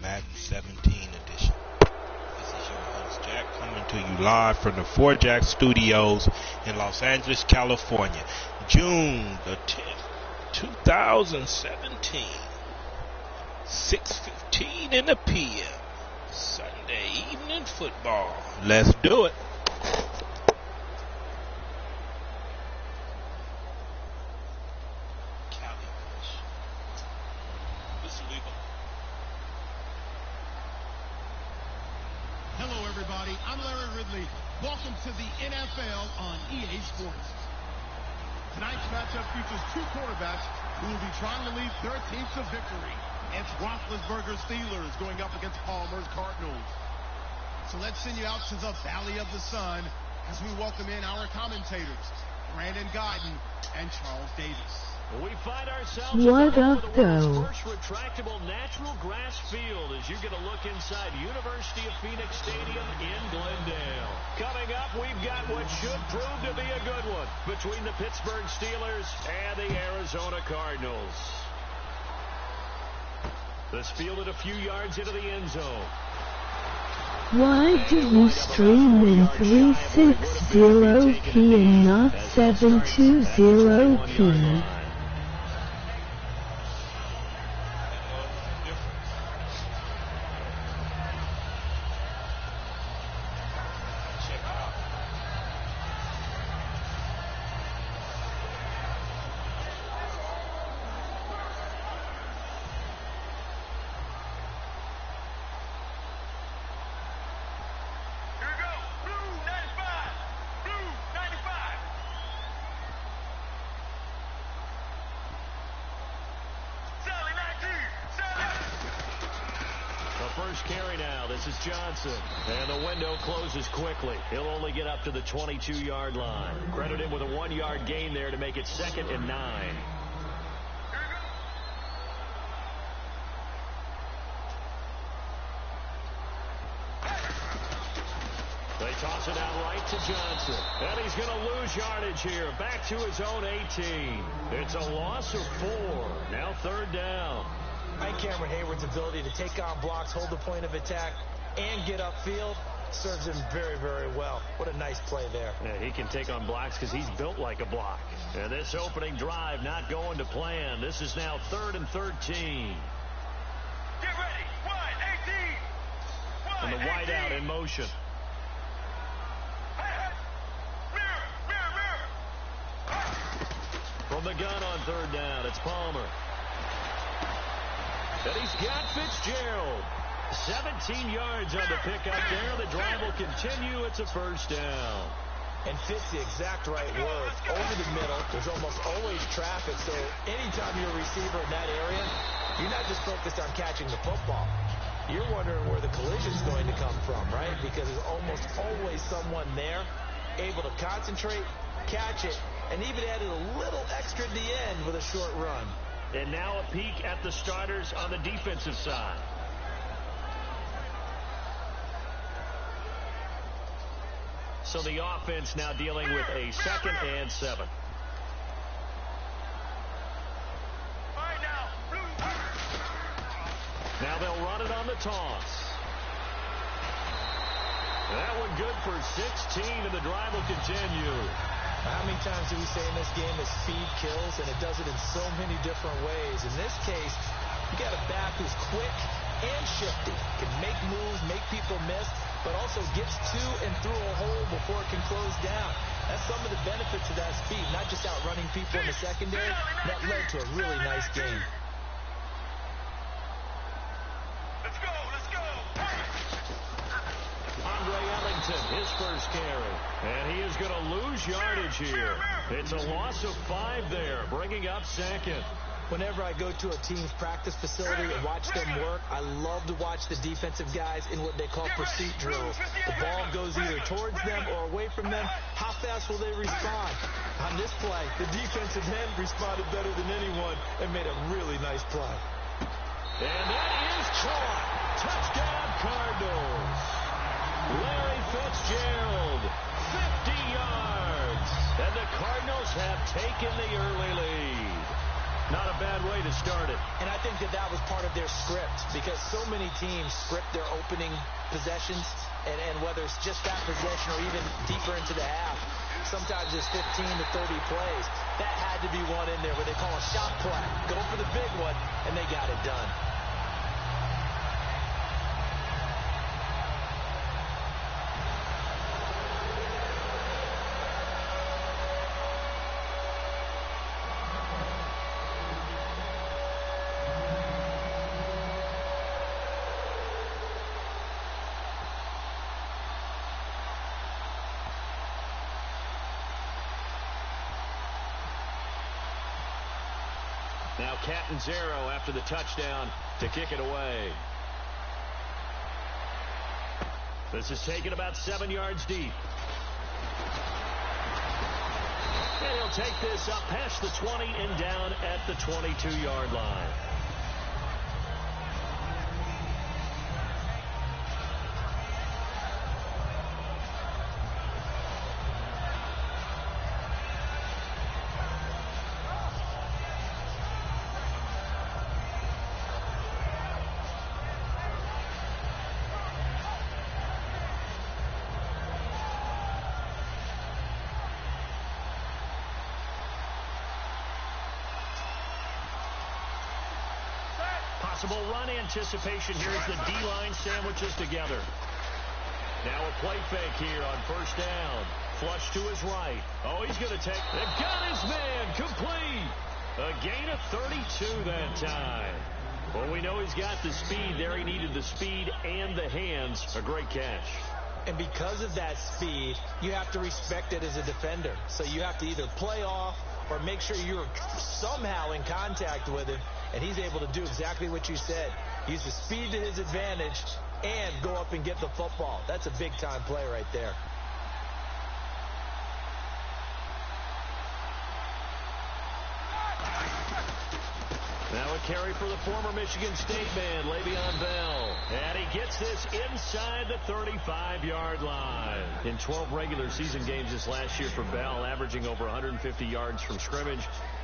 Madden 17 edition. This is your host, Jack, coming to you live from the Fourjacs Studios in Los Angeles, California. June the 10th, 2017, 6:15 in the p.m. Sunday evening football. Let's do it. Hello, everybody. I'm Larry Ridley. Welcome to the NFL on EA Sports. Tonight's matchup features two quarterbacks who will be trying to lead their teams to victory. It's Roethlisberger's Steelers going up against Palmer's Cardinals. So let's send you out to the Valley of the Sun as we welcome in our commentators, Brandon Guyton and Charles Davis. We find ourselves what at up, the world's though? first retractable natural grass field as you get a look inside University of Phoenix Stadium in Glendale. Coming up, we've got what should prove to be a good one between the Pittsburgh Steelers and the Arizona Cardinals. This fielded a few yards into the end zone. Why do you stream in 360p and not 720p? First carry now. This is Johnson. And the window closes quickly. He'll only get up to the 22-yard line. Credit him with a 1-yard gain there to make it 2nd and 9. They toss it out right to Johnson. And he's going to lose yardage here. Back to his own 18. It's a loss of 4. Now 3rd down. And Cameron Hayward's ability to take on blocks, hold the point of attack, and get upfield serves him very, very well. What a nice play there. Yeah, he can take on blocks because he's built like a block. And this opening drive not going to plan. This is now 3rd and 13. Get ready. 1-18. And the wideout in motion. Mirror. From the gun on 3rd down, it's Palmer. And he's got Fitzgerald. 17 yards on the pickup there. The drive will continue. It's a 1st down. And Fitz the exact right word. Over the middle, there's almost always traffic. So anytime you're a receiver in that area, you're not just focused on catching the football. You're wondering where the collision's going to come from, right? Because there's almost always someone there able to concentrate, catch it, and even added a little extra at the end with a short run. And now a peek at the starters on the defensive side. So the offense now dealing with a 2nd and 7. Now they'll run it on the toss. That one good for 16, and the drive will continue. How many times do we say in this game that speed kills, and it does it in so many different ways? In this case, you got a back who's quick and shifty, can make moves, make people miss, but also gets to and through a hole before it can close down. That's some of the benefits of that speed, not just outrunning people in the secondary. That led to a really nice game. Let's go. Andre Ellington, his first carry. And he is going to lose yardage here. It's a loss of 5 there, bringing up 2nd. Whenever I go to a team's practice facility and watch them work, I love to watch the defensive guys in what they call pursuit drills. The ball goes either towards them or away from them. How fast will they respond? On this play, the defensive end responded better than anyone and made a really nice play. And that is caught. Touchdown, Cardinals. Larry Fitzgerald, 50 yards. And the Cardinals have taken the early lead. Not a bad way to start it. And I think that was part of their script. because so many teams script their opening possessions, and whether it's just that possession or even deeper into the half, sometimes it's 15 to 30 plays. That had to be one in there where they call a shot play. Go for the big one, and they got it done. Now Catanzaro after the touchdown to kick it away. This is taken about 7 yards deep. And he'll take this up past the 20 and down at the 22-yard line. Possible run anticipation here as the D-line sandwiches together. Now a play fake here on first down. Flush to his right. Oh, he's going to take. They've got his man complete. A gain of 32 that time. Well, we know he's got the speed there. He needed the speed and the hands. A great catch. And because of that speed, you have to respect it as a defender. So you have to either play off or make sure you're somehow in contact with him. And he's able to do exactly what you said. Use the speed to his advantage and go up and get the football. That's a big-time play right there. Now a carry for the former Michigan State man, Le'Veon Bell. And he gets this inside the 35-yard line. In 12 regular season games this last year for Bell, averaging over 150 yards from scrimmage.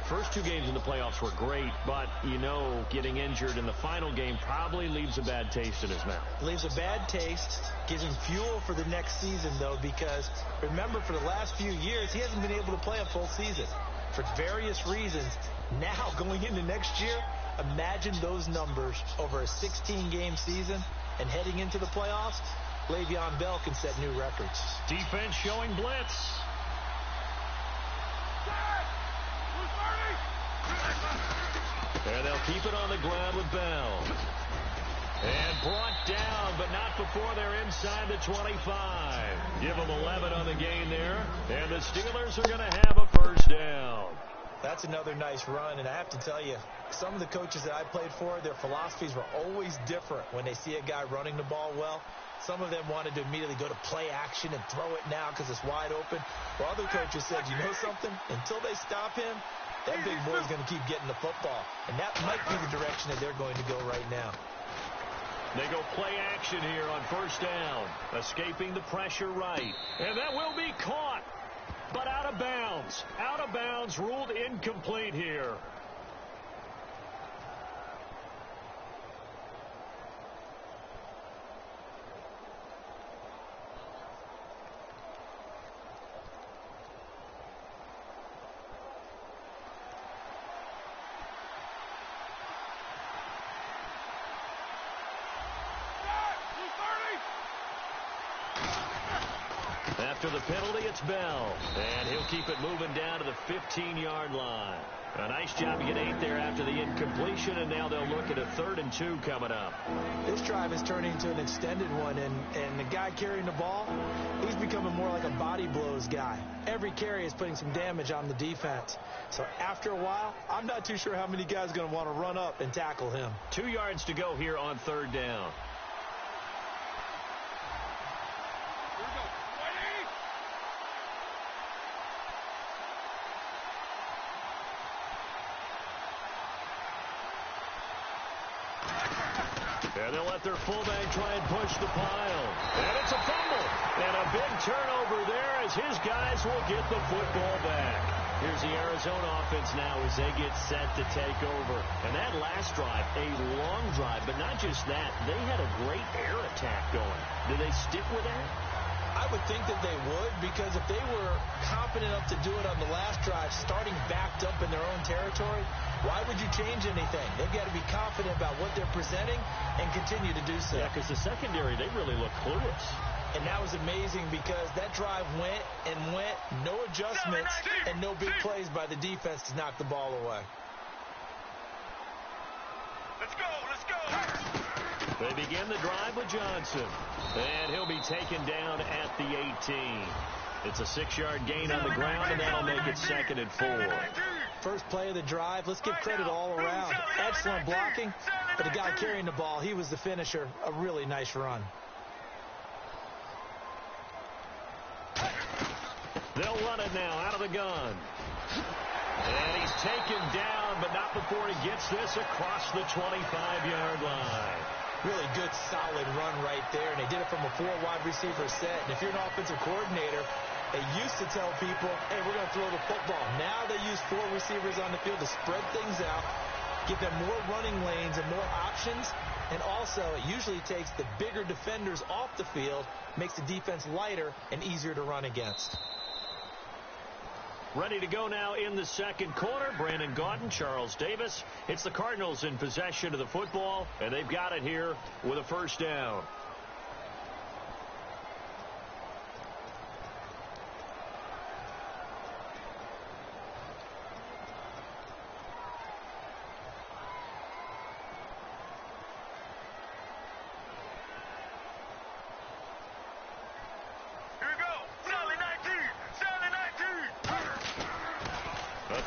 First 2 games in the playoffs were great, but, you know, getting injured in the final game probably leaves a bad taste in his mouth. Leaves a bad taste, gives him fuel for the next season, though, because, remember, for the last few years, he hasn't been able to play a full season for various reasons. Now, going into next year, imagine those numbers over a 16-game season and heading into the playoffs. Le'Veon Bell can set new records. Defense showing blitz. And they'll keep it on the ground with Bell. And brought down, but not before they're inside the 25. Give them 11 on the gain there. And the Steelers are going to have a first down. That's another nice run, and I have to tell you, some of the coaches that I played for, their philosophies were always different when they see a guy running the ball well. Some of them wanted to immediately go to play action and throw it now because it's wide open. While other coaches said, you know something? Until they stop him, that big boy's going to keep getting the football. And that might be the direction that they're going to go right now. They go play action here on first down. Escaping the pressure right. And that will be caught. But out of bounds. Out of bounds, ruled incomplete here. After the penalty, it's Bell. And he'll keep it moving down to the 15-yard line. A nice job to get 8 there after the incompletion, and now they'll look at a 3rd and 2 coming up. This drive is turning into an extended one, and the guy carrying the ball, he's becoming more like a body blows guy. Every carry is putting some damage on the defense. So after a while, I'm not too sure how many guys are going to want to run up and tackle him. 2 yards to go here on 3rd down. And they'll let their fullback try and push the pile. And it's a fumble. And a big turnover there as his guys will get the football back. Here's the Arizona offense now as they get set to take over. And that last drive, a long drive, but not just that. They had a great air attack going. Do they stick with that? I would think that they would, because if they were confident enough to do it on the last drive, starting backed up in their own territory, why would you change anything? They've got to be confident about what they're presenting and continue to do so. Yeah, because the secondary, they really look clueless. And that was amazing because that drive went and went, no adjustments, and no big plays by the defense to knock the ball away. Let's go, let's go. They begin the drive with Johnson. And he'll be taken down at the 18. It's a 6-yard gain on the ground, and that'll make it 2nd and 4. First play of the drive, let's give credit all around. Excellent blocking, but the guy carrying the ball, he was the finisher. A really nice run. They'll run it now out of the gun. And he's taken down, but not before he gets this across the 25-yard line. Really good, solid run right there, and they did it from a 4-wide receiver set. And if you're an offensive coordinator, they used to tell people, hey, we're going to throw the football. Now they use 4 receivers on the field to spread things out, give them more running lanes and more options, and also it usually takes the bigger defenders off the field, makes the defense lighter and easier to run against. Ready to go now in the second quarter. Brandon Gaudin, Charles Davis. It's the Cardinals in possession of the football, and they've got it here with a first down.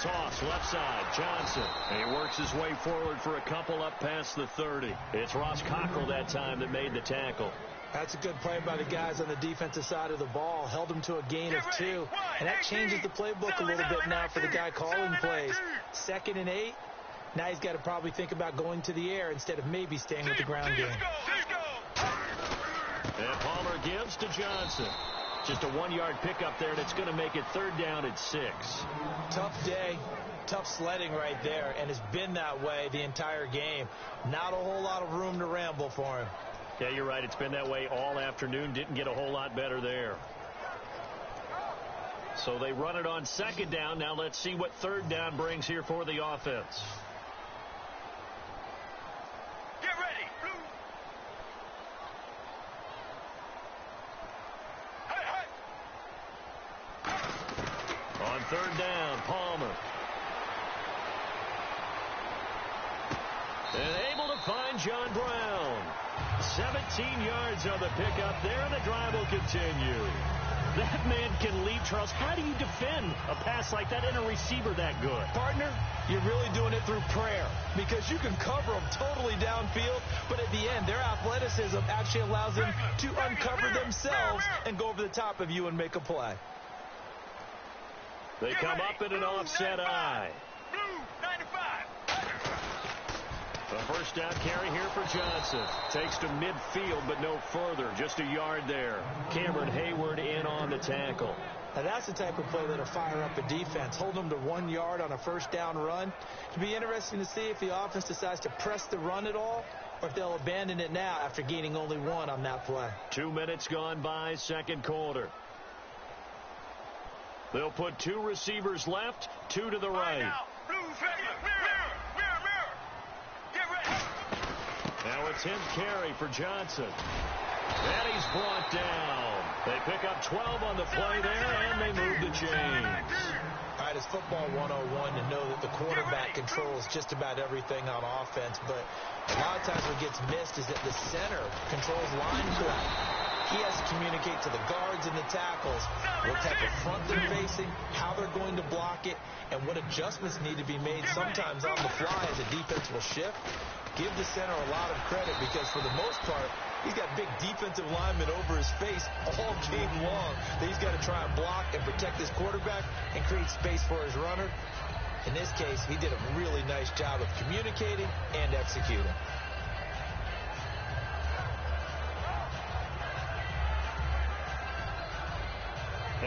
Toss left side, Johnson. And he works his way forward for a couple up past the 30. It's Ross Cockrell that time that made the tackle. That's a good play by the guys on the defensive side of the ball. Held him to a gain of 2. And that changes the playbook a little bit now for the guy calling plays. 2nd and 8. Now he's got to probably think about going to the air instead of maybe staying with the ground game. And Palmer gives to Johnson. Just a 1-yard pickup there, and it's going to make it 3rd down at 6. Tough day, tough sledding right there, and it's been that way the entire game. Not a whole lot of room to ramble for him. Yeah, you're right. It's been that way all afternoon. Didn't get a whole lot better there. So they run it on 2nd down. Now let's see what 3rd down brings here for the offense. Get ready. On 3rd down, Palmer. And able to find John Brown. 17 yards on the pickup there, and the drive will continue. That man can leap, Charles. How do you defend a pass like that and a receiver that good? Partner, you're really doing it through prayer, because you can cover them totally downfield, but at the end, their athleticism actually allows them to uncover themselves and go over the top of you and make a play. They come up in an offset eye. Blue, 95. A first down carry here for Johnson. Takes to midfield, but no further. Just a yard there. Cameron Hayward in on the tackle. Now that's the type of play that'll fire up a defense. Hold them to 1 yard on a first down run. It'll be interesting to see if the offense decides to press the run at all, or if they'll abandon it now after gaining only 1 on that play. 2 minutes gone by, second quarter. They'll put 2 receivers left, 2 to the right. Mirror. Get ready. Now a 10th carry for Johnson. And he's brought down. They pick up 12 on the play there, and they move the chains. All right, it's football 101 to know that the quarterback controls just about everything on offense, but a lot of times what gets missed is that the center controls line play. He has to communicate to the guards and the tackles what type of front they're facing, how they're going to block it, and what adjustments need to be made sometimes on the fly as the defense will shift. Give the center a lot of credit because for the most part, he's got big defensive linemen over his face all game long that he's got to try and block and protect his quarterback and create space for his runner. In this case, he did a really nice job of communicating and executing.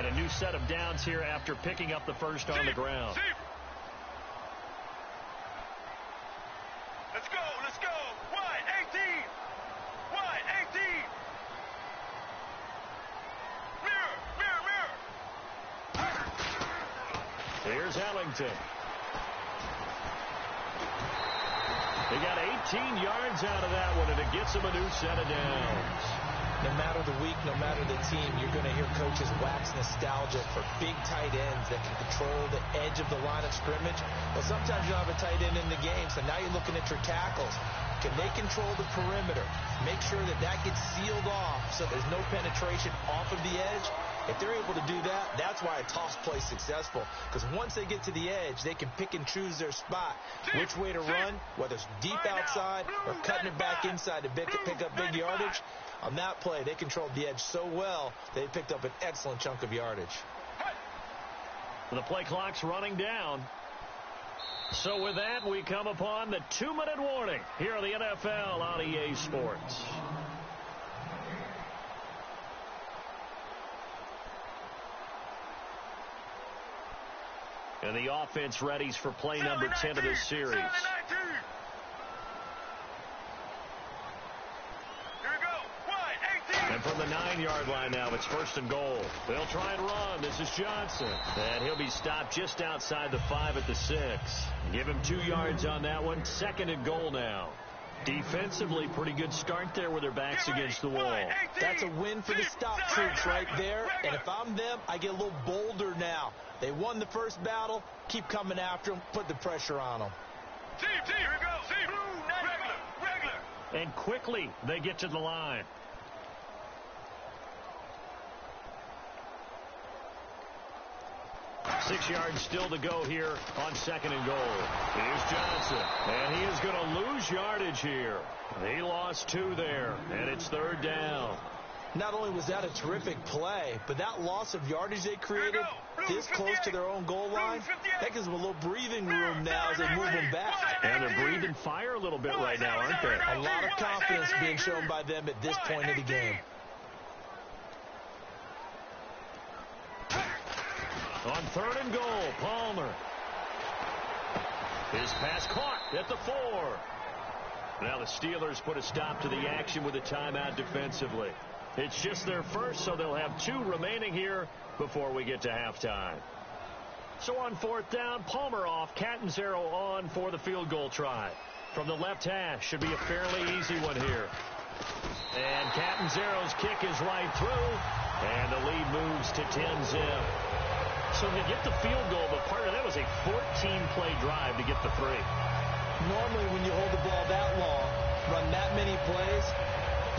And a new set of downs here after picking up the first on the ground. Let's go, let's go. Wide 18. Wide 18. Mirror, mirror, mirror. Here's Ellington. He got 18 yards out of that one, and it gets him a new set of downs. No matter the week, no matter the team, you're going to hear coaches wax nostalgia for big tight ends that can control the edge of the line of scrimmage. Well, sometimes you don't have a tight end in the game, so now you're looking at your tackles. Can they control the perimeter? Make sure that that gets sealed off so there's no penetration off of the edge. If they're able to do that, that's why a toss play is successful. Because once they get to the edge, they can pick and choose their spot, which way to run, whether it's deep outside or cutting it back inside to pick up big yardage. On that play, they controlled the edge so well, they picked up an excellent chunk of yardage. The play clock's running down. So with that, we come upon the 2-minute warning here on the NFL on EA Sports. And the offense readies for play number 10 of this series. And from the 9-yard line now, it's 1st and goal. They'll try and run. This is Johnson. And he'll be stopped just outside the 5 at the 6. Give him 2 yards on that one. 2nd and goal now. Defensively, pretty good start there with their backs against the wall. That's a win for the stop troops right there. And if I'm them, I get a little bolder now. They won the first battle. Keep coming after them. Put the pressure on them. Here we go. Regular. And quickly, they get to the line. 6 yards still to go here on 2nd and goal. Here's Johnson, and he is going to lose yardage here. He lost 2 there, and it's 3rd down. Not only was that a terrific play, but that loss of yardage they created this close to their own goal line, that gives them a little breathing room now as they move them back. And they're breathing fire a little bit right now, aren't they? A lot of confidence being shown by them at this point of the game. On 3rd and goal, Palmer. His pass caught at the 4. Now the Steelers put a stop to the action with a timeout defensively. It's just their first, so they'll have 2 remaining here before we get to halftime. So on 4th down, Palmer off, Catanzaro on for the field goal try. From the left hash, should be a fairly easy one here. And Catanzaro's kick is right through, and the lead moves to 10-zip. So they get the field goal, but part of that was a 14-play drive to get the 3. Normally when you hold the ball that long, run that many plays,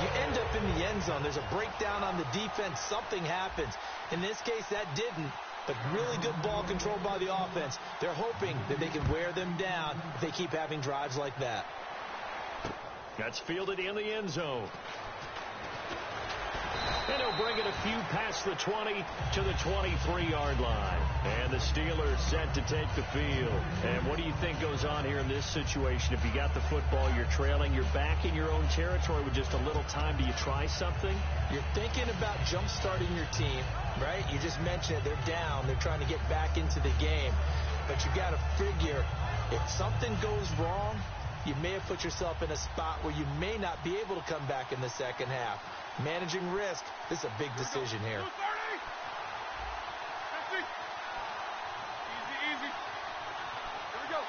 you end up in the end zone. There's a breakdown on the defense. Something happens. In this case, that didn't, but really good ball control by the offense. They're hoping that they can wear them down if they keep having drives like that. That's fielded in the end zone. And he'll bring it a few past the 20 to the 23-yard line. And the Steelers set to take the field. And what do you think goes on here in this situation? If you got the football, you're trailing, you're back in your own territory with just a little time. Do you try something? You're thinking about jump-starting your team, right? You just mentioned it. They're down. They're trying to get back into the game. But you got to figure, if something goes wrong, you may have put yourself in a spot where you may not be able to come back in the second half. Managing risk, this is a big decision here. Easy. Here we go.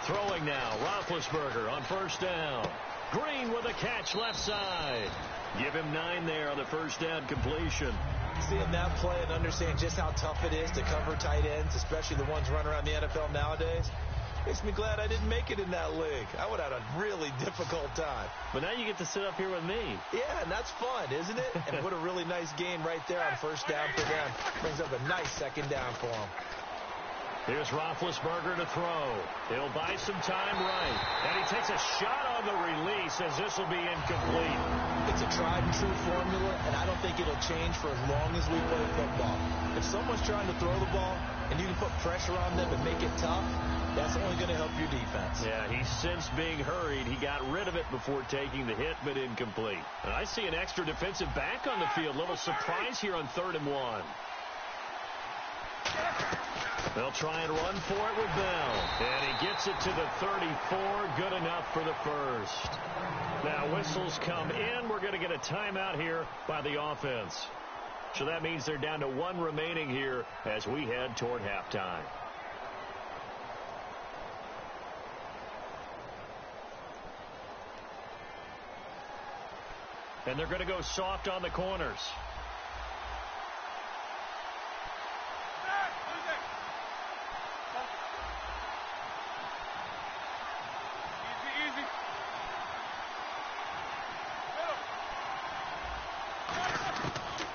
Throwing now, Roethlisberger on 1st down. Green with a catch left side. Give him 9 there on the 1st down completion. Seeing that play and understanding just how tough it is to cover tight ends, especially the ones running around the NFL nowadays, makes me glad I didn't make it in that league. I would have had a really difficult time. But now you get to sit up here with me. Yeah, and that's fun, isn't it? And what a really nice gain right there on 1st down for them. Brings up a nice 2nd down for them. Here's Roethlisberger to throw. He'll buy some time right. And he takes a shot on the release as this will be incomplete. It's a tried and true formula, and I don't think it'll change for as long as we play football. If someone's trying to throw the ball, and you can put pressure on them and make it tough, that's only going to help your defense. Yeah, he's since being hurried. He got rid of it before taking the hit, but incomplete. And I see an extra defensive back on the field. Little surprise here on 3rd and 1. They'll try and run for it with Bell. And he gets it to the 34. Good enough for the first. Now whistles come in. We're going to get a timeout here by the offense. So that means they're down to 1 remaining here as we head toward halftime. And they're going to go soft on the corners.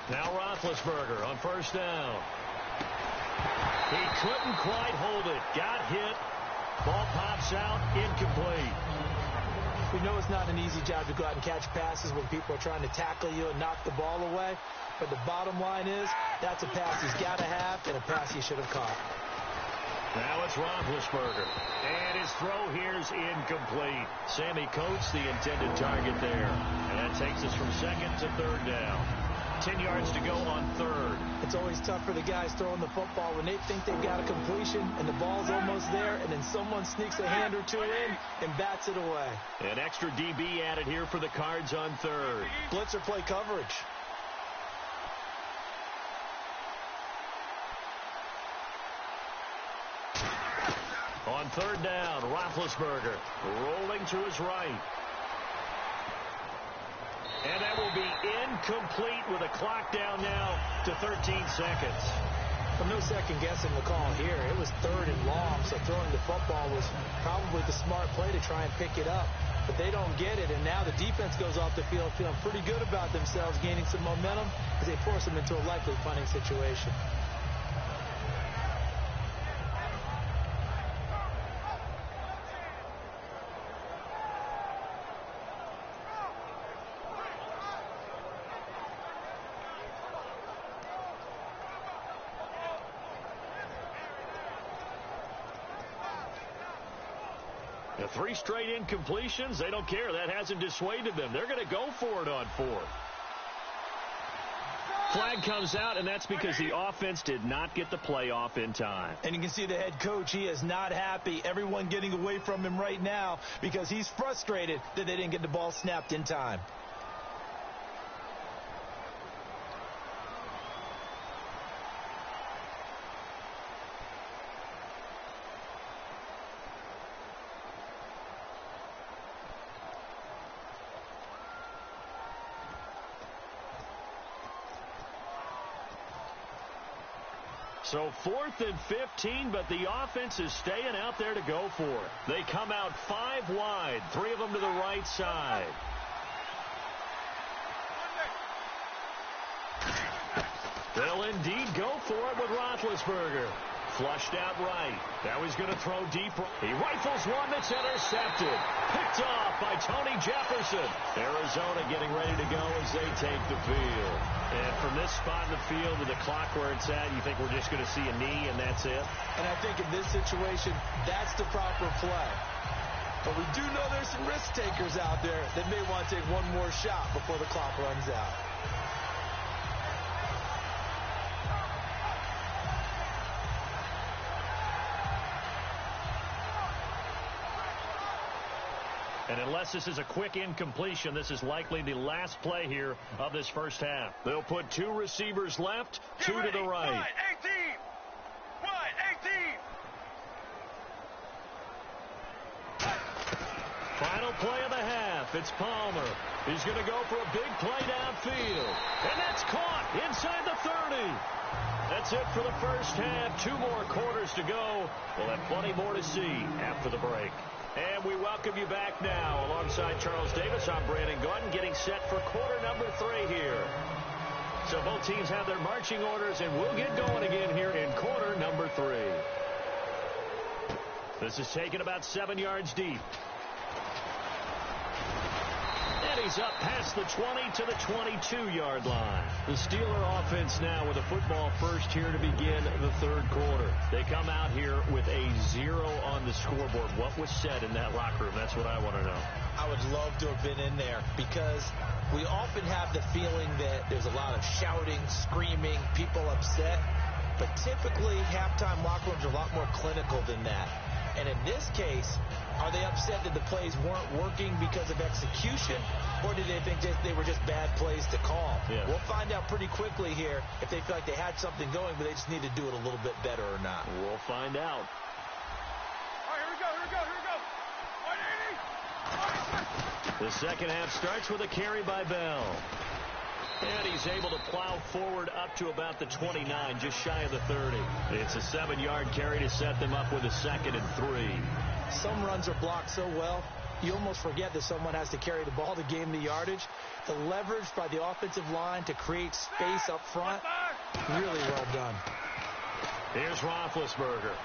Now Roethlisberger on 1st down. He couldn't quite hold it. Got hit. Ball pops out. Incomplete. We know it's not an easy job to go out and catch passes when people are trying to tackle you and knock the ball away. But the bottom line is that's a pass he's got to have and a pass he should have caught. Now it's Roethlisberger. And his throw here's incomplete. Sammy Coates, the intended target there. And that takes us from 2nd to 3rd down. 10 yards to go on 3rd. It's always tough for the guys throwing the football when they think they've got a completion and the ball's almost there, and then someone sneaks a hand or two in and bats it away. An extra DB added here for the Cards on 3rd. Blitzer play coverage. On 3rd down, Roethlisberger rolling to his right. And that will be incomplete with a clock down now to 13 seconds. Well, no second guessing the call here. It was 3rd and long, so throwing the football was probably the smart play to try and pick it up. But they don't get it, and now the defense goes off the field feeling pretty good about themselves, gaining some momentum as they force them into a likely punting situation. The 3 straight incompletions, they don't care. That hasn't dissuaded them. They're going to go for it on 4th. Flag comes out, and that's because the offense did not get the play off in time. And you can see the head coach, he is not happy. Everyone getting away from him right now because he's frustrated that they didn't get the ball snapped in time. So 4th and 15, but the offense is staying out there to go for it. They come out 5 wide, 3 of them to the right side. They'll indeed go for it with Roethlisberger. Flushed out right. Now he's going to throw deep. He rifles one that's intercepted. Picked off by Tony Jefferson. Arizona getting ready to go as they take the field. And from this spot in the field with the clock where it's at, you think we're just going to see a knee and that's it? And I think in this situation, that's the proper play. But we do know there's some risk takers out there that may want to take one more shot before the clock runs out. And unless this is a quick incompletion, this is likely the last play here of this first half. They'll put 2 receivers left, 2 to the right. Wide 18. Wide 18. Final play of the half. It's Palmer. He's going to go for a big play downfield. And that's caught inside the 30. That's it for the first half. 2 more quarters to go. We'll have plenty more to see after the break. And we welcome you back now. Alongside Charles Davis, I'm Brandon Gordon, getting set for quarter number 3 here. So both teams have their marching orders, and we'll get going again here in quarter number 3. This is taken about 7 yards deep. And he Carries up past the 20 to the 22-yard line. The Steeler offense now with a football first here to begin the third quarter. They come out here with a 0 on the scoreboard. What was said in that locker room? That's what I want to know. I would love to have been in there because we often have the feeling that there's a lot of shouting, screaming, people upset. But typically, halftime locker rooms are a lot more clinical than that. And in this case, are they upset that the plays weren't working because of execution, or did they think they were just bad plays to call? Yeah. We'll find out pretty quickly here if they feel like they had something going, but they just need to do it a little bit better or not. We'll find out. All right, here we go. The second half starts with a carry by Bell. And he's able to plow forward up to about the 29, just shy of the 30. It's a 7-yard carry to set them up with a 2nd and 3. Some runs are blocked so well, you almost forget that someone has to carry the ball to gain the yardage. The leverage by the offensive line to create space up front, really well done. Here's Roethlisberger.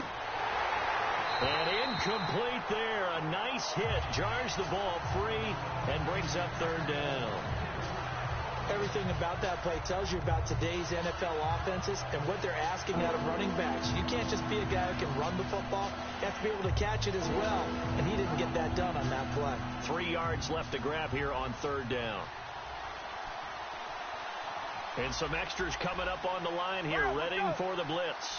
And incomplete there. A nice hit. Jars the ball free and brings up 3rd down. Everything about that play tells you about today's NFL offenses and what they're asking out of running backs. You can't just be a guy who can run the football. You have to be able to catch it as well. And he didn't get that done on that play. 3 yards left to grab here on 3rd down. And some extras coming up on the line here, readying for the blitz.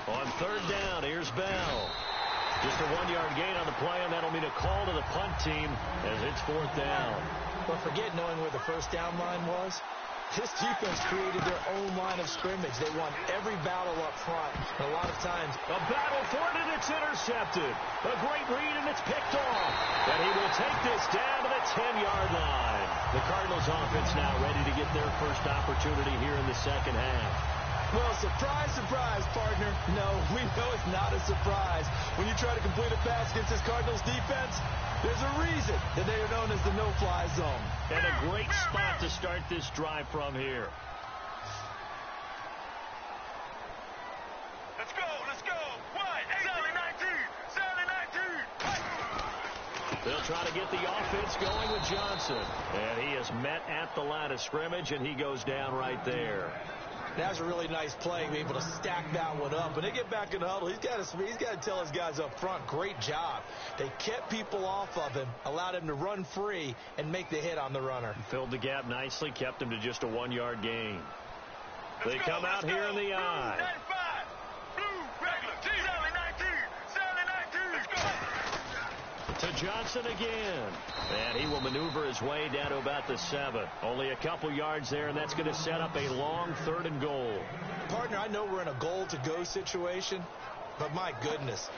On 3rd down, here's Bell. Just a 1-yard gain on the play, and that'll mean a call to the punt team as it's 4th down. But forget knowing where the first down line was. This defense created their own line of scrimmage. They won every battle up front. And a lot of times, a battle for it, and it's intercepted. A great read, and it's picked off. And he will take this down to the 10-yard line. The Cardinals offense now ready to get their first opportunity here in the second half. Well, surprise, surprise, partner. No, we know it's not a surprise. When you try to complete a pass against this Cardinals defense, there's a reason that they are known as the no-fly zone. And a great spot to start this drive from here. Let's go. What? Sally 19. They'll try to get the offense going with Johnson. And he is met at the line of scrimmage, and he goes down right there. That was a really nice play, being able to stack that one up. When they get back in the huddle, he's got to tell his guys up front, great job. They kept people off of him, allowed him to run free, and make the hit on the runner. Filled the gap nicely, kept him to just a 1-yard gain. They come out here in the eye. To Johnson again. And he will maneuver his way down to about the 7. Only a couple yards there, and that's going to set up a long 3rd and goal. Partner, I know we're in a goal-to-go situation, but my goodness.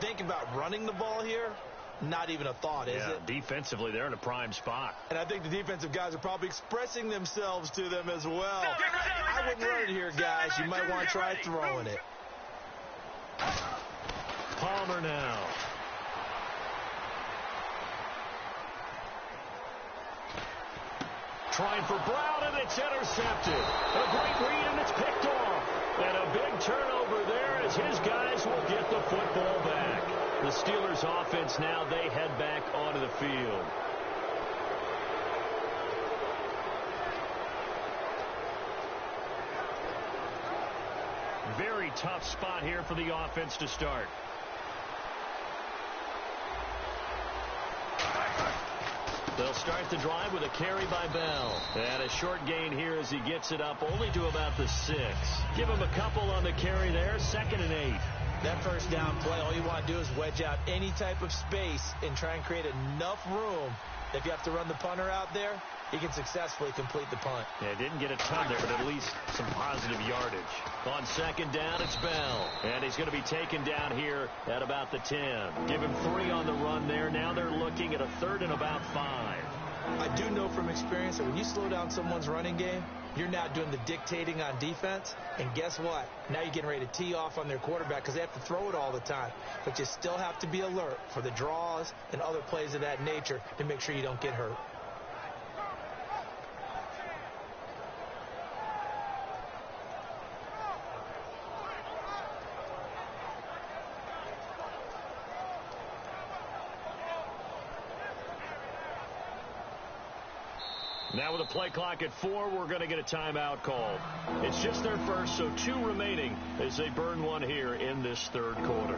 Think about running the ball here. Not even a thought, is it? Defensively, they're in a prime spot. And I think the defensive guys are probably expressing themselves to them as well. I wouldn't run it here, guys. You might want to try throwing it. Palmer now. Trying for Brown, and it's intercepted. A great read, and it's picked off. And a big turnover there as his guys will get the football back. The Steelers offense now, they head back onto the field. Very tough spot here for the offense to start. They'll start the drive with a carry by Bell. And a short gain here as he gets it up only to about the 6. Give him a couple on the carry there. 2nd and 8. That first down play, all you want to do is wedge out any type of space and try and create enough room. If you have to run the punter out there, he can successfully complete the punt. Yeah, didn't get a ton there, but at least some positive yardage. On 2nd down, it's Bell. And he's going to be taken down here at about the 10. Give him 3 on the run there. Now they're looking at a 3rd and about 5. I do know from experience that when you slow down someone's running game, you're not doing the dictating on defense. And guess what? Now you're getting ready to tee off on their quarterback because they have to throw it all the time. But you still have to be alert for the draws and other plays of that nature to make sure you don't get hurt. Now with a play clock at 4, we're going to get a timeout called. It's just their first, so 2 remaining as they burn one here in this third quarter.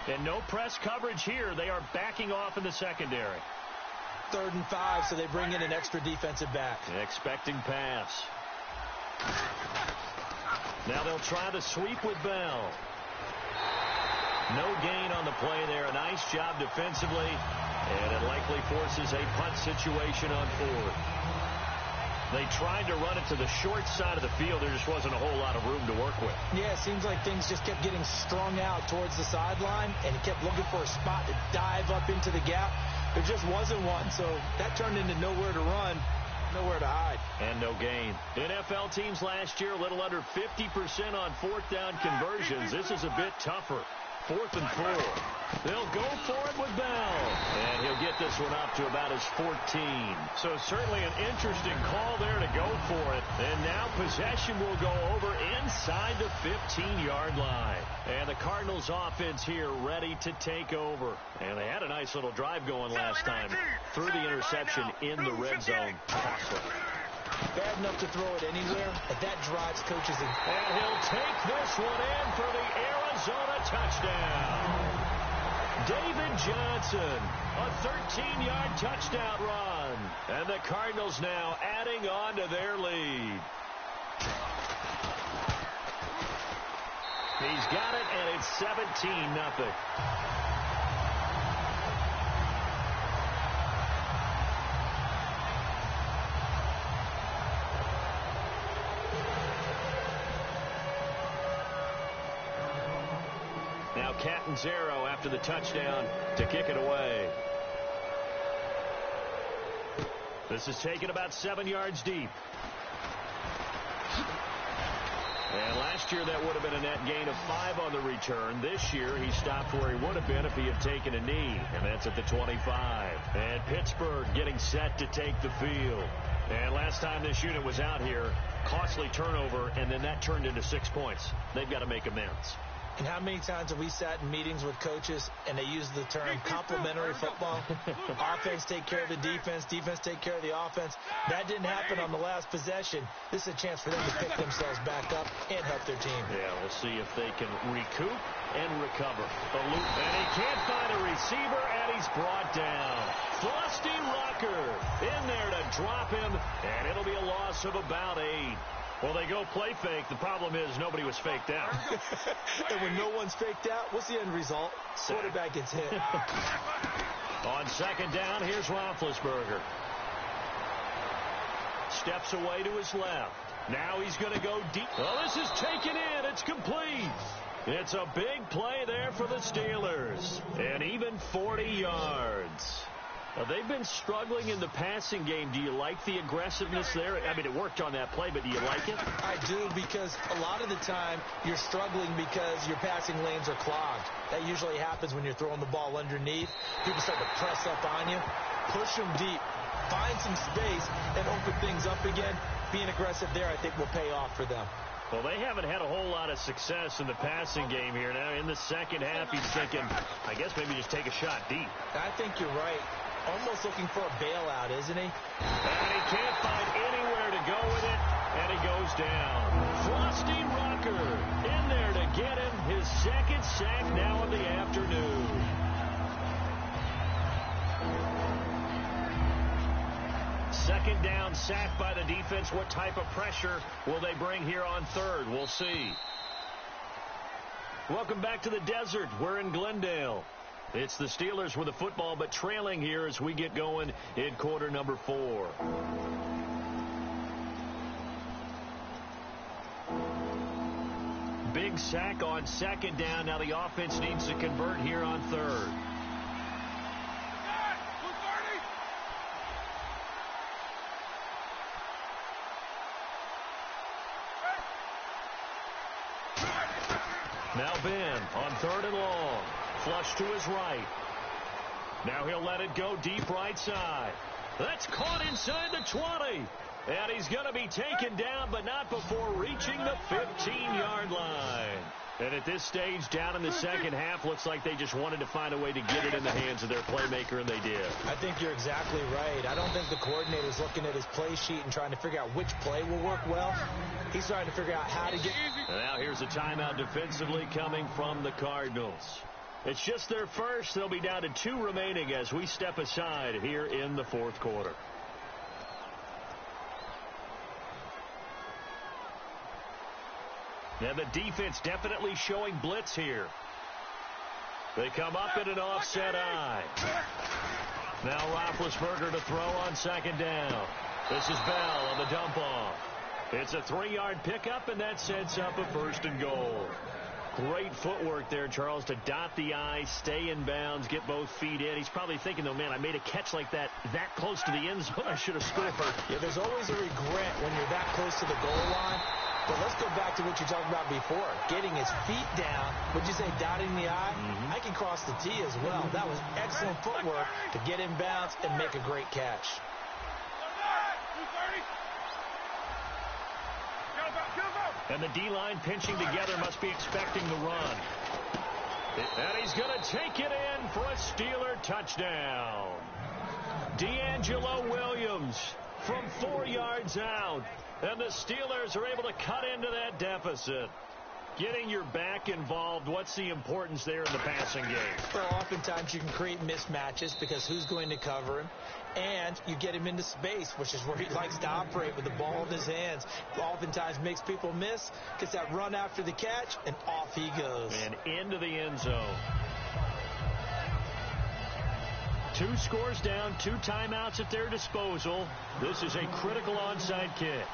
And no press coverage here. They are backing off in the secondary. 3rd and 5, so they bring in an extra defensive back. Expecting pass. Now they'll try the sweep with Bell. No gain on the play there. A nice job defensively. And it likely forces a punt situation on 4th. They tried to run it to the short side of the field. There just wasn't a whole lot of room to work with. Yeah, it seems like things just kept getting strung out towards the sideline, and he kept looking for a spot to dive up into the gap. There just wasn't one, so that turned into nowhere to run, nowhere to hide. And no gain. NFL teams last year, a little under 50% on 4th down conversions. This is a bit tougher. 4th and 4. They'll go for it with Bell. And he'll get this one up to about his 14. So certainly an interesting call there to go for it. And now possession will go over inside the 15-yard line. And the Cardinals offense here ready to take over. And they had a nice little drive going last time. Threw the interception in the red zone. Costly. Bad enough to throw it anywhere, but that drives coaches in. And he'll take this one in for the Arizona touchdown. David Johnson, a 13-yard touchdown run. And the Cardinals now adding on to their lead. He's got it, and it's 17-0. Now Catanzaro after the touchdown to kick it away. This is taken about 7 yards deep. And last year that would have been a net gain of 5 on the return. This year he stopped where he would have been if he had taken a knee. And that's at the 25. And Pittsburgh getting set to take the field. And last time this unit was out here, costly turnover, and then that turned into 6 points. They've got to make amends. And how many times have we sat in meetings with coaches and they use the term complementary football? Offense take care of the defense, defense take care of the offense. That didn't happen on the last possession. This is a chance for them to pick themselves back up and help their team. Yeah, we'll see if they can recoup and recover. The loop, and he can't find a receiver, and he's brought down. Frosty Rucker in there to drop him, and it'll be a loss of about 8. Well, they go play fake. The problem is nobody was faked out. And when no one's faked out, what's the end result? Quarterback gets hit. On 2nd down, here's Roethlisberger. Steps away to his left. Now he's going to go deep. Well, this is taken in. It's complete. It's a big play there for the Steelers. And even 40 yards. They've been struggling in the passing game. Do you like the aggressiveness there? I mean, it worked on that play, but do you like it? I do, because a lot of the time you're struggling because your passing lanes are clogged. That usually happens when you're throwing the ball underneath. People start to press up on you. Push them deep. Find some space and open things up again. Being aggressive there, I think, will pay off for them. Well, they haven't had a whole lot of success in the passing game here. Now, in the second half, he's thinking, I guess maybe just take a shot deep. I think you're right. Almost looking for a bailout, isn't he? And he can't find anywhere to go with it, and he goes down. Frosty Rucker in there to get him his 2nd sack now of the afternoon. Second down, sack by the defense. What type of pressure will they bring here on 3rd? We'll see. Welcome back to the desert. We're in Glendale. It's the Steelers with the football, but trailing here as we get going in quarter number 4. Big sack on 2nd down. Now the offense needs to convert here on 3rd. Now Ben on 3rd and long. Flush to his right. Now he'll let it go deep right side. That's caught inside the 20. And he's going to be taken down, but not before reaching the 15-yard line. And at this stage, down in the second half, looks like they just wanted to find a way to get it in the hands of their playmaker, and they did. I think you're exactly right. I don't think the coordinator's looking at his play sheet and trying to figure out which play will work well. He's trying to figure out how to get... And now here's a timeout defensively coming from the Cardinals. It's just their first. They'll be down to 2 remaining as we step aside here in the fourth quarter. And the defense definitely showing blitz here. They come up in an offset eye. Now Roethlisberger to throw on second down. This is Bell on the dump off. It's a 3-yard pickup, and that sets up a 1st and goal. Great footwork there, Charles, to dot the I, stay in bounds, get both feet in. He's probably thinking, though, man, I made a catch like that close to the end zone. I should have scored. Yeah, there's always a regret when you're that close to the goal line. But let's go back to what you talked about before. Getting his feet down. Would you say dotting the I? I can cross the T as well. That was excellent footwork to get in bounds and make a great catch. And the D-line pinching together must be expecting the run. And he's going to take it in for a Steeler touchdown. D'Angelo Williams from 4 yards out. And the Steelers are able to cut into that deficit. Getting your back involved, what's the importance there in the passing game? Well, oftentimes you can create mismatches because who's going to cover him? And you get him into space, which is where he likes to operate with the ball in his hands. Oftentimes makes people miss, gets that run after the catch, and off he goes. And into the end zone. 2 scores down, 2 timeouts at their disposal. This is a critical onside kick.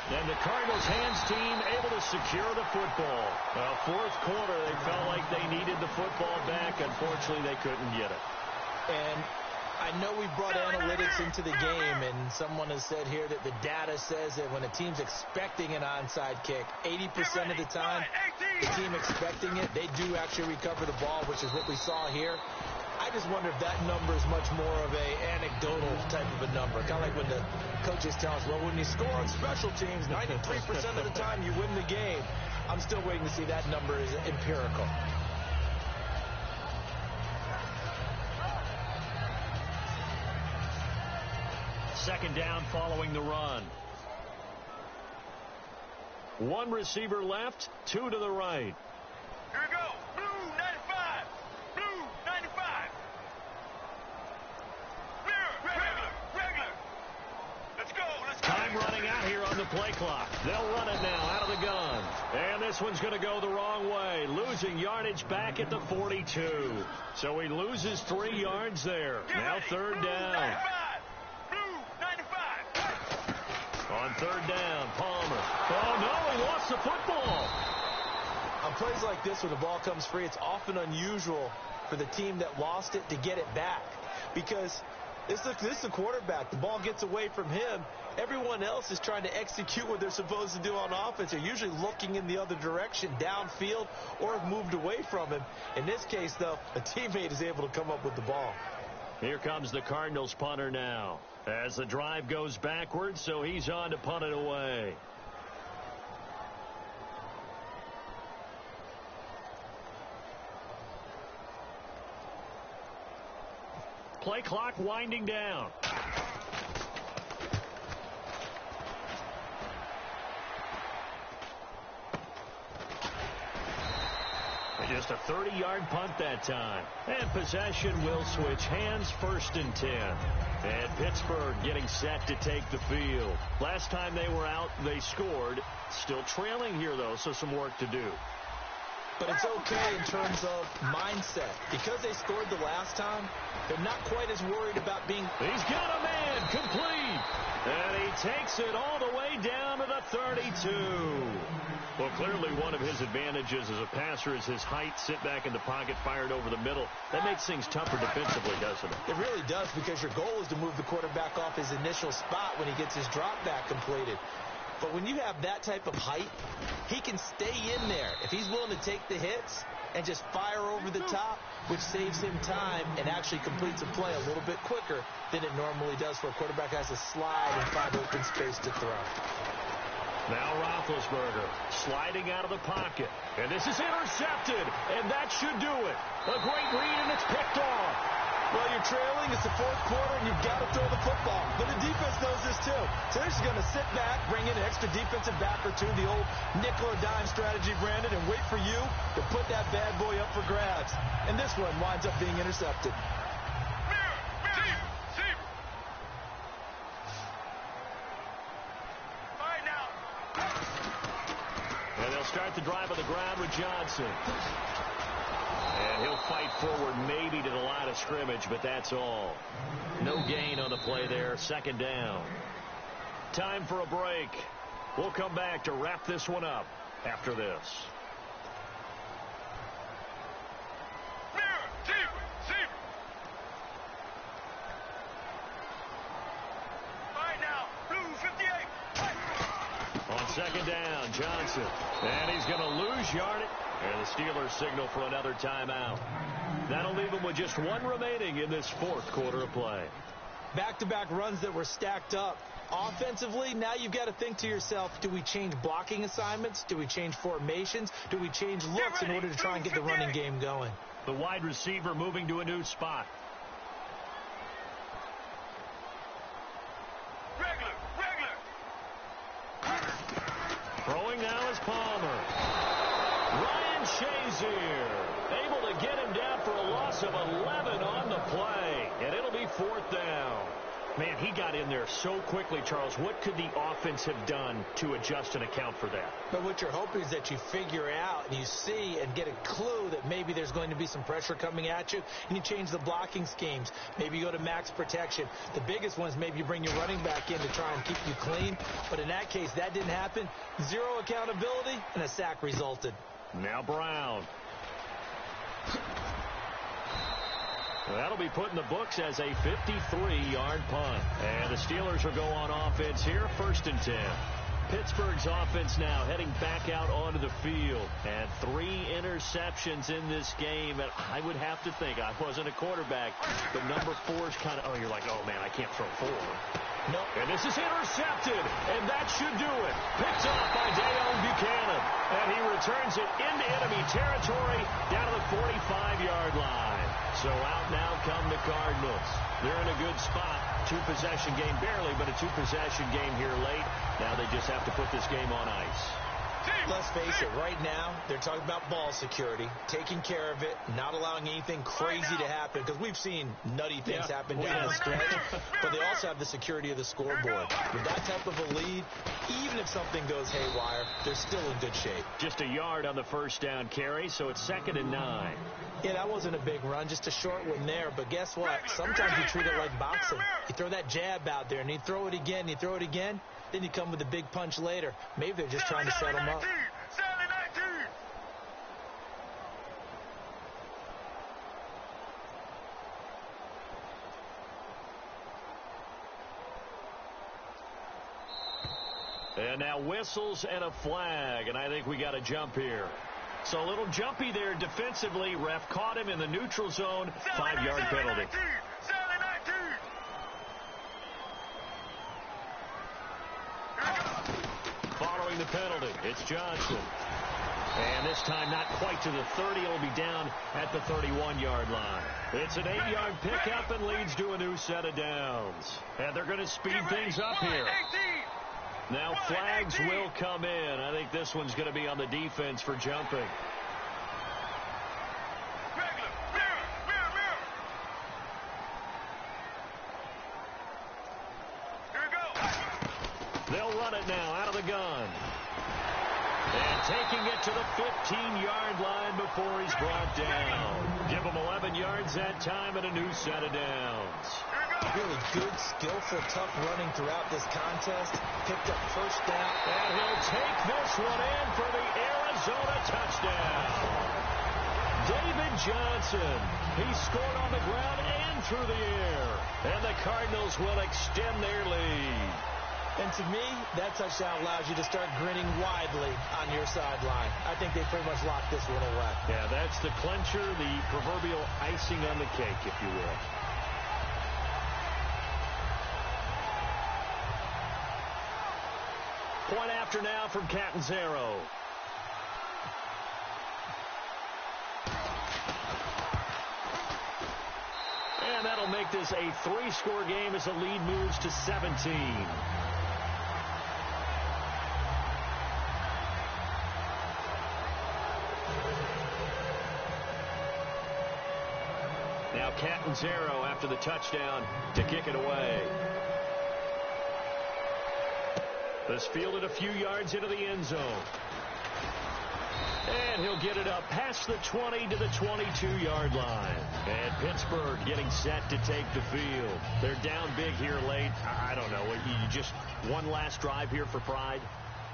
And the Cardinals hands team able to secure the football. Fourth quarter, they felt like they needed the football back. Unfortunately, they couldn't get it. And I know we brought analytics into the game, and someone has said here that the data says that when a team's expecting an onside kick, 80% of the time, the team expecting it, they do actually recover the ball, which is what we saw here. I just wonder if that number is much more of a anecdotal type of a number. Kind of like when the coaches tell us, well, when you score on special teams, 93% of the time you win the game. I'm still waiting to see that number is empirical. Second down following the run. 1 receiver left, 2 to the right. Here we go. Blue 95. Blue 95. Regular. Let's go. Time running out here on the play clock. They'll run it now out of the gun. And this one's going to go the wrong way. Losing yardage back at the 42. So he loses 3 yards there. Now third down. On third down, Palmer. Oh, no, he lost the football. On plays like this where the ball comes free, it's often unusual for the team that lost it to get it back. Because this is the quarterback. The ball gets away from him. Everyone else is trying to execute what they're supposed to do on offense. They're usually looking in the other direction, downfield, or have moved away from him. In this case, though, a teammate is able to come up with the ball. Here comes the Cardinals punter now. As the drive goes backwards, so he's on to punt it away. Play clock winding down. Just a 30-yard punt that time. And possession will switch hands, 1st and 10. And Pittsburgh getting set to take the field. Last time they were out, they scored. Still trailing here, though, so some work to do. But it's okay in terms of mindset. Because they scored the last time, they're not quite as worried about being... He's got a man, complete. And he takes it all the way down to the 32. Well, clearly one of his advantages as a passer is his height. Sit back in the pocket, fired over the middle. That makes things tougher defensively, doesn't it? It really does, because your goal is to move the quarterback off his initial spot when he gets his drop back completed. But when you have that type of height, he can stay in there. If he's willing to take the hits and just fire over the top, which saves him time and actually completes a play a little bit quicker than it normally does for a quarterback who has to slide and find open space to throw. Now Roethlisberger sliding out of the pocket. And this is intercepted. And that should do it. A great read, and it's picked off. Well, you're trailing. It's the fourth quarter, and you've got to throw the football. But the defense knows this, too. So they're just going to sit back, bring in an extra defensive back or two, the old nickel or dime strategy, Brandon, and wait for you to put that bad boy up for grabs. And this one winds up being intercepted. And they'll start the drive on the ground with Johnson. And he'll fight forward maybe to the line of scrimmage, but that's all. No gain on the play there. Second down. Time for a break. We'll come back to wrap this one up after this. On second down, Johnson. And he's going to lose yardage. And the Steelers signal for another timeout. That'll leave them with just one remaining in this fourth quarter of play. Back-to-back runs that were stacked up. Offensively, now you've got to think to yourself, do we change blocking assignments? Do we change formations? Do we change looks in order to try and get the running game going? The wide receiver moving to a new spot. Throwing now is Palmer. Ryan Shazier able to get him down for a loss of 11 on the play. And it'll be fourth down. Man, he got in there so quickly, Charles. What could the offense have done to adjust and account for that? But what you're hoping is that you figure out and you see and get a clue that maybe there's going to be some pressure coming at you, and you change the blocking schemes. Maybe you go to max protection. The biggest one is maybe you bring your running back in to try and keep you clean. But in that case, that didn't happen. Zero accountability, and a sack resulted. Now Brown. That'll be put in the books as a 53-yard punt. And the Steelers will go on offense here, 1st and 10. Pittsburgh's offense now heading back out onto the field. And 3 interceptions in this game. And I would have to think, I wasn't a quarterback, but number 4 is kind of, you're like, oh, man, I can't throw 4. No. And this is intercepted, and that should do it. Picked off by Dayon Buchanan. And he returns it into enemy territory down to the 45-yard line. So out now come the Cardinals. They're in a good spot. 2-possession game barely, but a 2-possession game here late. Now they just have to put this game on ice. Let's face it, right now, they're talking about ball security, taking care of it, not allowing anything crazy to happen, because we've seen nutty things happen down the stretch, but they also have the security of the scoreboard. With that type of a lead, even if something goes haywire, they're still in good shape. Just a yard on the first down carry, so it's 2nd and 9. Yeah, that wasn't a big run, just a short one there, but guess what? Sometimes you treat it like boxing. You throw that jab out there, and you throw it again, and you throw it again, then you come with a big punch later. Maybe they're just trying to set them up. And now whistles and a flag, and I think we got a jump here. So a little jumpy there defensively. Ref caught him in the neutral zone. 5-yard penalty. Following the penalty, it's Johnson. And this time not quite to the 30. It'll be down at the 31-yard line. It's an 8-yard pickup and leads to a new set of downs. And they're going to speed things up here. Now flags will come in. I think this one's going to be on the defense for jumping. They'll run it now out of the gun. And taking it to the 15-yard line before he's brought down. Give him 11 yards that time and a new set of downs. Really good, skillful, tough running throughout this contest. Picked up first down. And he'll take this one in for the Arizona touchdown. David Johnson. He scored on the ground and through the air. And the Cardinals will extend their lead. And to me, that touchdown allows you to start grinning widely on your sideline. I think they pretty much locked this one away. Yeah, that's the clincher, the proverbial icing on the cake, if you will. Point after after now from Catanzaro. And that'll make this a 3-score game as the lead moves to 17. Now Catanzaro after the touchdown to kick it away. This fielded a few yards into the end zone. And he'll get it up past the 20 to the 22-yard line. And Pittsburgh getting set to take the field. They're down big here late. I don't know. You just one last drive here for pride?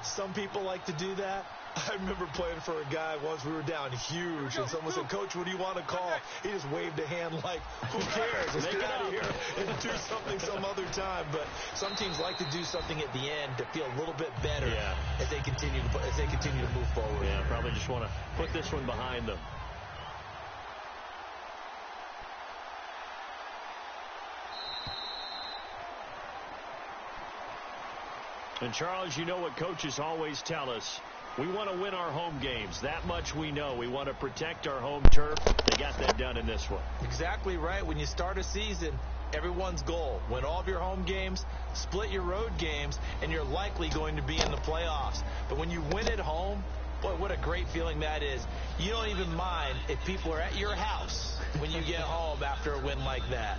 Some people like to do that. I remember playing for a guy once. We were down huge, and someone said, "Coach, what do you want to call?" He just waved a hand like, "Who cares? Let's get out of here and do something some other time." But some teams like to do something at the end to feel a little bit better as they continue to move forward. Yeah, probably just want to put this one behind them. And Charles, you know what coaches always tell us. We want to win our home games. That much we know. We want to protect our home turf. They got that done in this one. Exactly right. When you start a season, everyone's goal: win all of your home games, split your road games, and you're likely going to be in the playoffs. But when you win at home, boy, what a great feeling that is. You don't even mind if people are at your house when you get home after a win like that.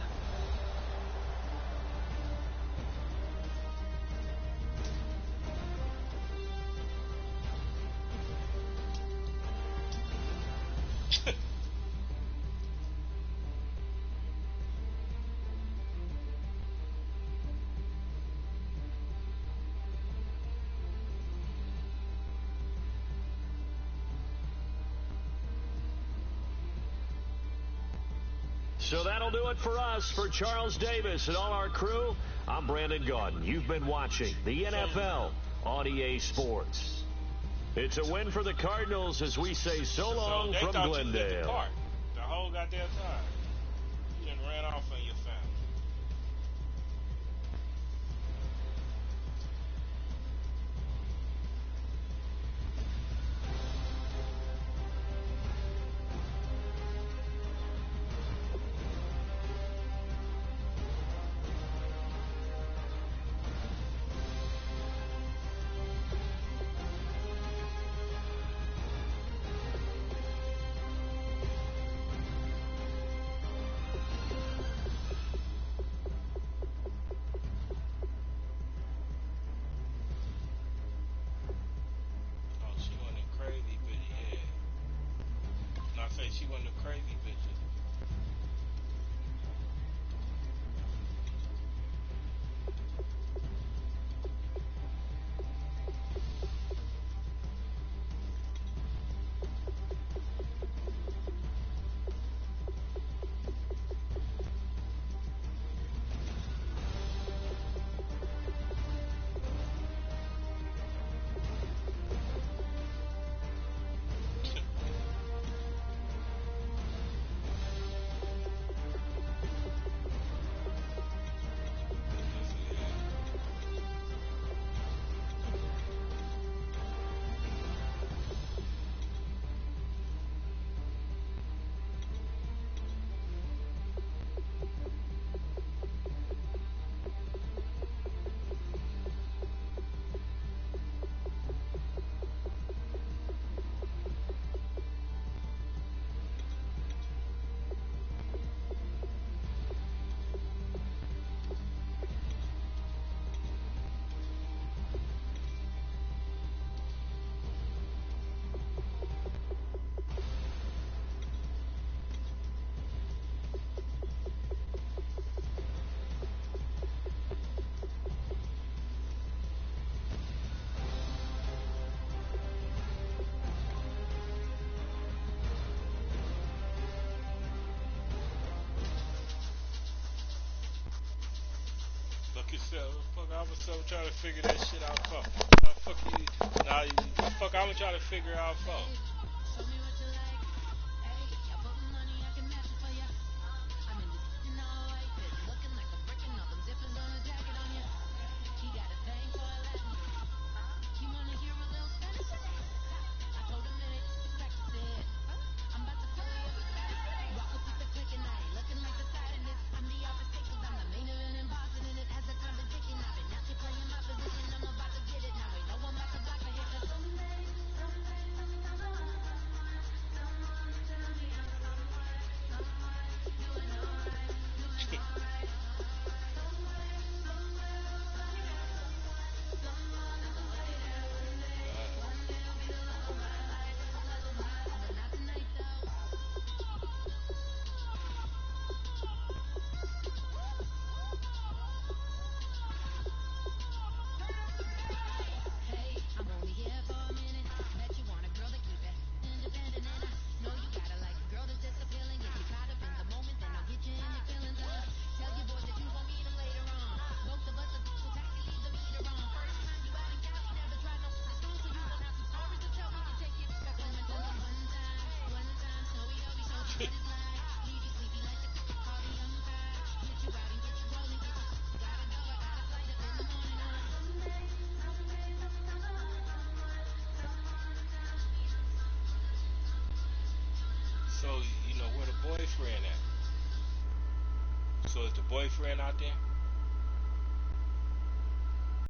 So that'll do it for us. For Charles Davis and all our crew, I'm Brandon Gaudin. You've been watching the NFL on EA Sports. It's a win for the Cardinals as we say so long from Glendale. The whole goddamn time. You done ran off on your family. She one of the crazy bitches. I was so trying to figure that shit out for. I'm trying to figure out for. boyfriend at? So is the boyfriend out there?